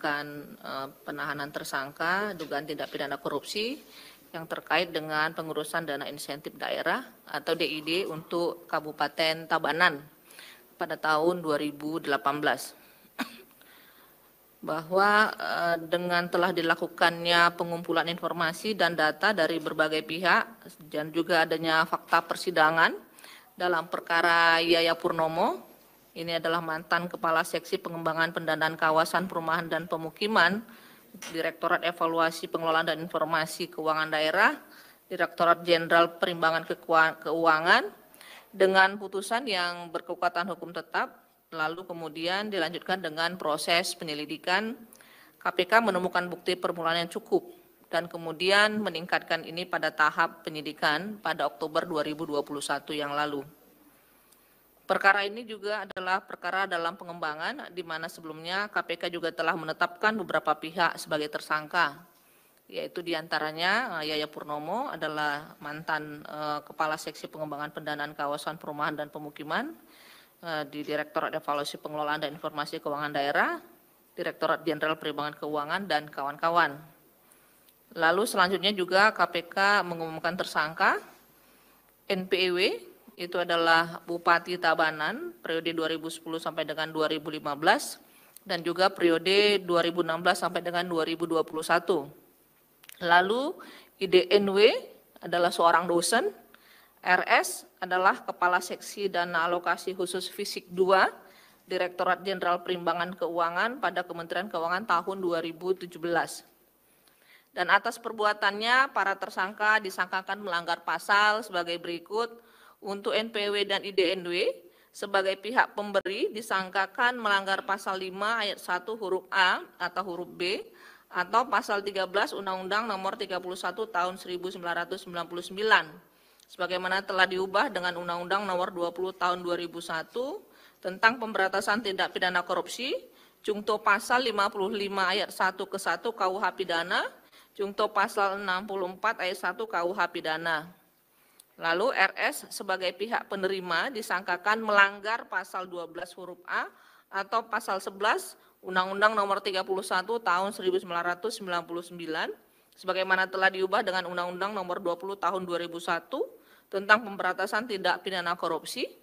melakukan penahanan tersangka dugaan tindak pidana korupsi yang terkait dengan pengurusan dana insentif daerah atau DID untuk Kabupaten Tabanan pada tahun 2018. Bahwa dengan telah dilakukannya pengumpulan informasi dan data dari berbagai pihak dan juga adanya fakta persidangan dalam perkara Yaya Purnomo, ini adalah mantan Kepala Seksi Pengembangan Pendanaan Kawasan Perumahan dan Pemukiman, Direktorat Evaluasi Pengelolaan dan Informasi Keuangan Daerah, Direktorat Jenderal Perimbangan Keuangan, dengan putusan yang berkekuatan hukum tetap, lalu kemudian dilanjutkan dengan proses penyelidikan. KPK menemukan bukti permulaan yang cukup dan kemudian meningkatkan ini pada tahap penyidikan pada Oktober 2021 yang lalu. Perkara ini juga adalah perkara dalam pengembangan, di mana sebelumnya KPK juga telah menetapkan beberapa pihak sebagai tersangka, yaitu diantaranya Yaya Purnomo adalah mantan Kepala Seksi Pengembangan Pendanaan Kawasan Perumahan dan Pemukiman di Direktorat Evaluasi Pengelolaan dan Informasi Keuangan Daerah, Direktorat Jenderal Perimbangan Keuangan, dan kawan-kawan. Lalu selanjutnya juga KPK mengumumkan tersangka NPEW, itu adalah Bupati Tabanan periode 2010 sampai dengan 2015 dan juga periode 2016 sampai dengan 2021. Lalu IDNW adalah seorang dosen, RS adalah Kepala Seksi Dana Alokasi Khusus Fisik 2, Direktorat Jenderal Perimbangan Keuangan pada Kementerian Keuangan tahun 2017. Dan atas perbuatannya, para tersangka disangkakan melanggar pasal sebagai berikut. Untuk NPW dan IDNW, sebagai pihak pemberi disangkakan melanggar pasal 5 ayat 1 huruf A atau huruf B, atau pasal 13 Undang-Undang Nomor 31 Tahun 1999, sebagaimana telah diubah dengan Undang-Undang Nomor 20 Tahun 2001 tentang pemberantasan tindak pidana korupsi, Jungto pasal 55 ayat 1 ke 1 KUH Pidana, Jungto pasal 64 ayat 1 KUH Pidana. Lalu RS sebagai pihak penerima disangkakan melanggar pasal 12 huruf A atau pasal 11 Undang-Undang Nomor 31 Tahun 1999 sebagaimana telah diubah dengan Undang-Undang Nomor 20 Tahun 2001 tentang pemberantasan tindak pidana korupsi,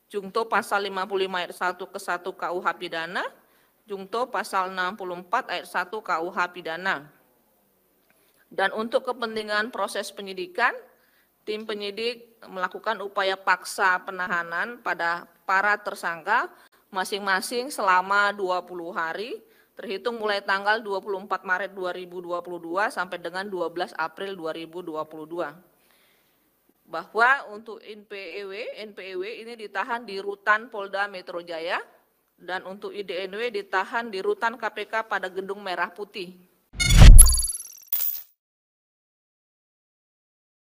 Jungto pasal 55 ayat 1 ke 1 KUH Pidana, Jungto pasal 64 ayat 1 KUH Pidana. Dan untuk kepentingan proses penyidikan, tim penyidik melakukan upaya paksa penahanan pada para tersangka masing-masing selama 20 hari, terhitung mulai tanggal 24 Maret 2022 sampai dengan 12 April 2022. Bahwa untuk NPEW ini ditahan di Rutan Polda Metro Jaya, dan untuk IDNW ditahan di Rutan KPK pada Gedung Merah Putih.